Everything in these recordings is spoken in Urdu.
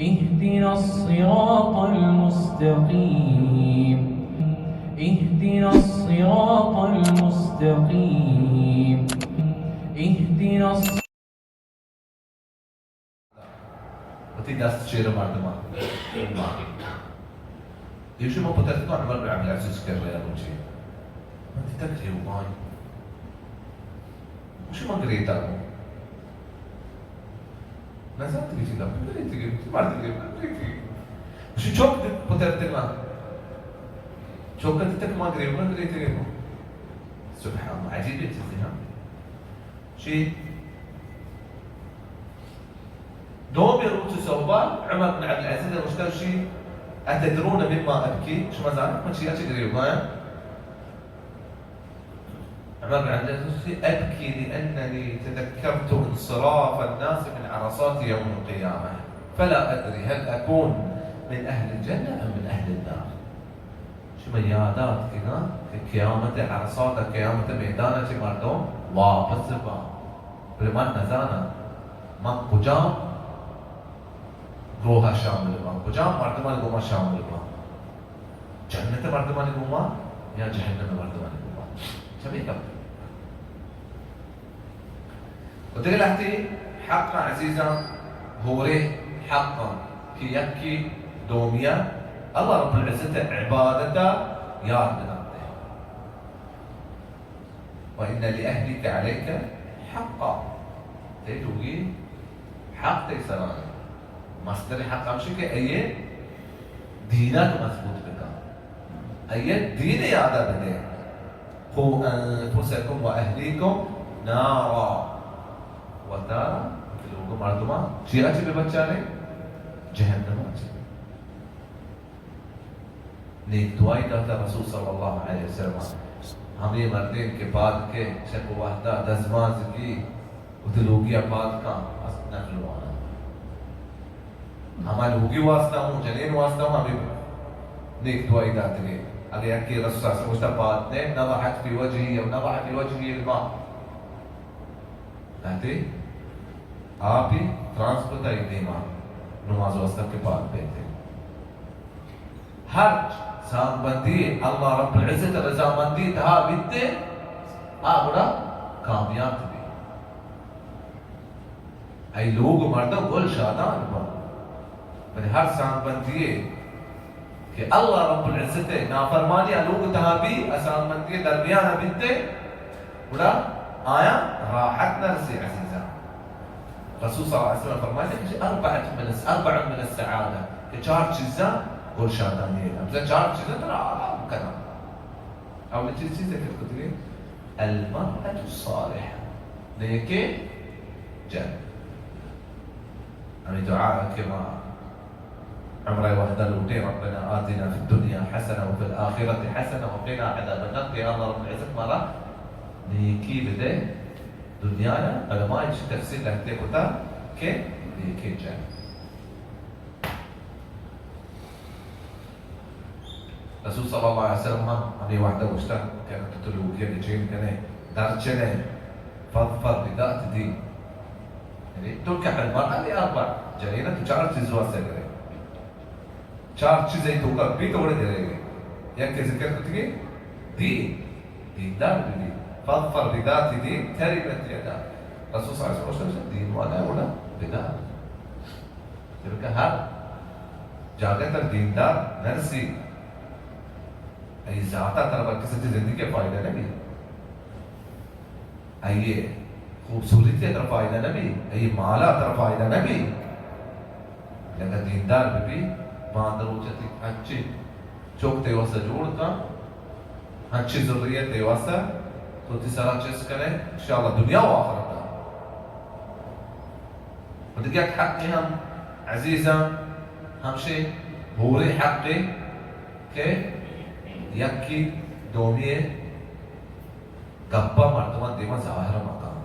اهدنا الصراط المستقيم اهدنا الصراط المستقيم اهدنا وتي دست شير مردما يشو ما بترتنا عمر بن عبد العزيز كرر يا بوجي ما تتكلم وماي وشو ما قريت عنه نزلت تيجي كذا قريت تيجي ما تيجي قريت تيجي وشو شوك بترتنا شوك تتك ما قريت ما قريت تيجي سبحان الله عجيب يتزيها شيء دوم يروت سوبان عمر بن عبد العزيز المشتري شيء أتدرون مما أبكي؟ شو ما زال؟ ما شيء أشجري وما عمر بن عبد العزيز أبكي لأنني تذكرت انصراف الناس من عرصات يوم القيامة فلا أدري هل أكون من أهل الجنة أم من أهل النار. شو ميادات كنا قيامة عرصات قيامة ميدانة شو مردم واپس با برمان نزانا ما کجام روح شامل با کجام مردمان گوما شامل با جنت مردمان گوما یا جهنم مردمان گوما شبيه كم وتقول لحتي حقا عزيزا هوري حقا كي يبكي دوميا الله رب العزة عبادته ياد بناته وإن لأهلك عليك حقا تيتوغي حق تيسراني مصدر حق أمشي كي أي دينك مضبوط بك أي دين يادا بده قوا أنفسكم وأهليكم نارا وتارا لوگوں مردما چی اچھے بے بچہ نے جہنم اچھے نیک دعائی داتا رسول صلی اللہ علیہ وسلم ہمیں مردین کے بعد کے شک وحدہ دزماز کی اتلوگیا بعد کا نقلوانا ہمیں لوگی واسطہ ہوں جنین واسطہ ہوں ہمیں نیک دعائی داتے ہیں اگر یکی رسول صلی اللہ علیہ وسلم بعد نے نضحت في وجهي او نضح في وجهي الماء کہتے آپ ہی ٹرانسپورٹ آئی دیما نماز واسطہ کے بعد بیتے ہر سام بندی اللہ رب العزت رضا مندی تھا بیتے بڑا کامیاب بھی ای لوگ مردم گل شادان با ہر سام بندی کہ اللہ رب العزت نافرمانی لوگ تھا بھی اسام بندی درمیان بیتے بڑا آیا راحت نرسی عزیزا رسول صلی اللہ علیہ وسلم فرمائے کہ اربع من السعادة کہ چار چیزاں گل شادانی ہے اب چار چیزاں تو آرام کرنا اول چیز ہے کہ قدرے المرأة الصالحة نیکے جن ہمیں دعا كما عمري وحده لوتي ربنا آتنا في الدنيا حسنة وفي الآخرة حسنة وقنا عذاب النار يا الله رب العزة مرة نیکی بده دنیانا علماء چی تفسیر لگتے ہوتا کہ نیکی جائے رسول صلی اللہ علیہ وسلم ہمیں وحدہ وشتا كانت تتلوكيا لجين كان درجنة فضفر بذات دين يعني تلقى المرأة لأربع جنينة تشعر تزوى سيقري چار چیزیں تو کر بھی توڑے دے رہے ہیں یا کہ ذکر کرتے ہیں دیندار بھی فاظفر بذات دين تربت يداك رسول صلى الله عليه وسلم دين وانا ولا بذات تلك هر جاگت دیندار نرسی ای ذاتا طرف کسی زندگی کے فائدہ نہیں ای خوبصورتی طرف فائدہ نہیں ای مالا طرف فائدہ نہیں لیکن دیندار بھی باندرو چتی اچھی چوکتے واسا جوڑ کا اچھی ضروریت واسا تو تیسرا چیز کریں انشاءاللہ دنیا و آخرت ودقیق حقی ہم عزیزا ہمشے بوری حقی کہ یکی دومیه گپا مردمان دیما ظاهر مقام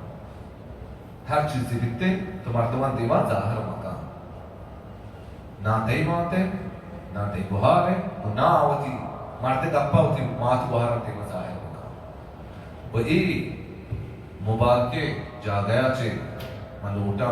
هر چیزی بیته تو مردمان دیما ظاهر مقام نا دیماته نا دی بهاره و نا آوتی مرد گپا وتی مات بهاره دیما ظاهر مقام و ای مبارکه جا گیا چه ملوٹا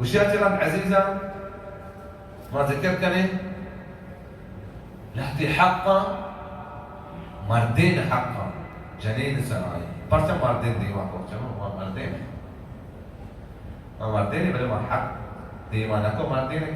وشاترا عزيزا ما ذكرت كنه لحتي حقا مردين حقا جنين سراي برشا مردين ديما كوچو ما مردين ما مردين بل ما حق ديما نكو مردين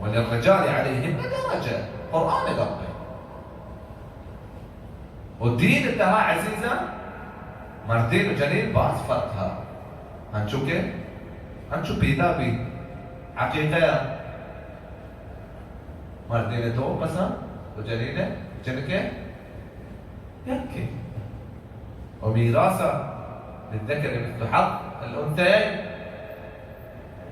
وللرجال عليهم درجة قرآن قبل والدين انتهى عزيزة مردين وجنين بعض فرقها هنشو كي هنشو بيدا بي حقيقة مردين دو مثلا وجنين جنكي يكي وميراثة للذكر مثل حظ الأنثيين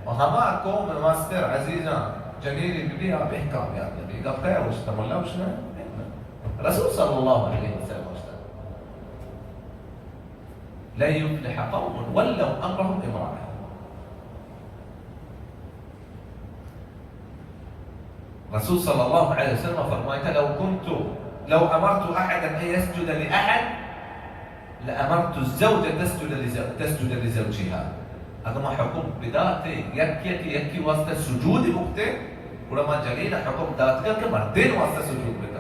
وهما كوم الماستر عزيزة جنيني بيها بيحكم يا نبي قطع وش تملا وش رسول صلى الله عليه وسلم لا يفلح قوم ولوا امرهم امراه رسول صلى الله عليه وسلم فرمايت لو امرت احدا ان يسجد لاحد لامرت الزوجه تسجد لزوجها هذا ما حكم بذاته يكي واسطه سجود وقته ولما جلينا حكم ذاتك كمردين واسطه سجود بك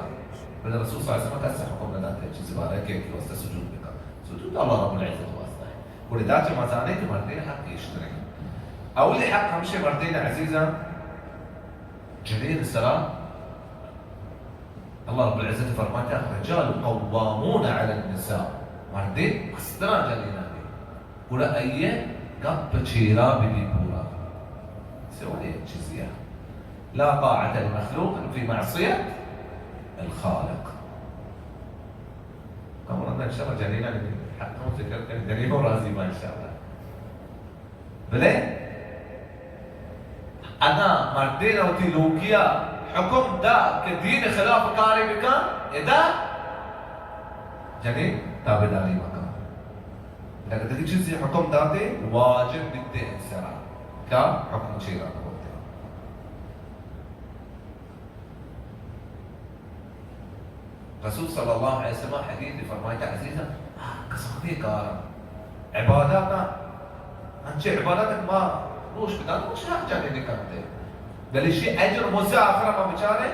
بل الرسول صلى الله عليه وسلم كان حكم ذاته شيء زباره يكي واسطه سجود بك سجود الله رب العزه واسطه ولذلك ما زانيك مردين حق يشترك اول حق همشي مردين عزيزه جليل السلام الله رب العزه فرماته الرجال قوامون على النساء مردين استرا جلينا ولا اي قب تشيرا ببيبورا سوى الجزية لا طاعة المخلوق في معصية الخالق كما إن شاء الله جنينا حتى نذكر جنينا ورازي ما إن شاء الله بلى أنا مردين أو تلوكيا حكم دا كدين خلاف قاري بك إذا جنين تابداري مكان لكن تدي شيء حكم داته واجب بدي انسرا كا حكم شيرا بولته رسول صلى الله عليه وسلم حديث فرمايته عزيزه كصديق كارا عباداتنا انت عباداتك ما روش بدات روش حاجه اللي كانت بل شيء اجر موسى اخر ما بچاره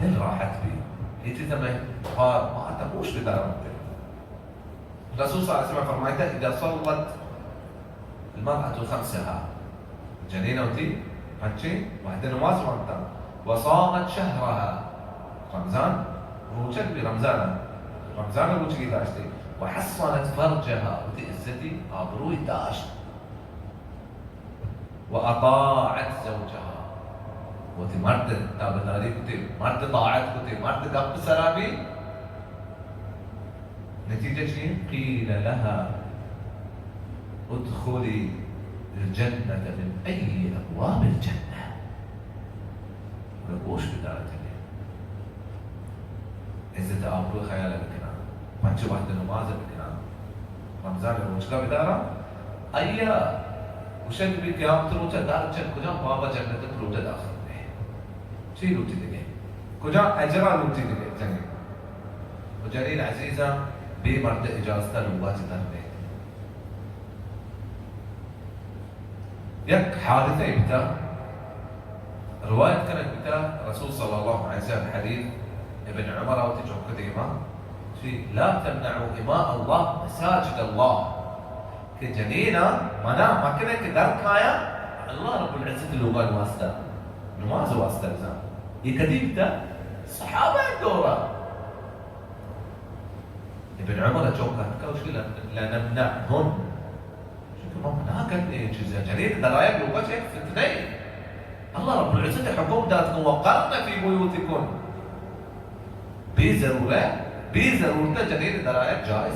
دل راحت بي هي تمه قال ما تبوش بدار الرسول صلى الله عليه وسلم فرمايته اذا صلت المرأة خمسها جنينة وتي هاتشي واحدة نماز وانتا وصامت شهرها رمضان روجت برمضان رمضان روجي داشتي وحصنت فرجها وتي إزتي أبروي داشت وأطاعت زوجها وتي مرد تابتاري كتي مرد طاعت كتي مرد قب سرابي نتيجة شيء قيل لها ادخلي الجنة من أي أبواب الجنة وش بدارة إذا تأمروا خيال بكنا ما تشوف واحد نماذج بكنا رمضان المشكلة بدارة أيها وشد بك يوم تروجا دار جن كجا بابا جنة تروجا داخل شيء لوتي دقيقة كجا أجرا لوتي دقيقة جنة وجرين عزيزة بمرد إجازة لوات تربية يك حادثة يبتا رواية كانت بتا رسول صلى الله عليه وسلم حديث ابن عمر أو تجوك قديمة لا تمنعوا إماء الله مساجد الله كجنينة ما كنا كدار كايا الله رب العزة اللغة الواسطة نماز واسطة لزام يكديبتا صحابة الدورة ابن عمر جوكا كوش لا نمنعهم هكذا جريدة دراية بلغة في اثنين الله رب العزة حكم ذاتكم وقرن في بيوتكم بضرورة جريدة دراية جائز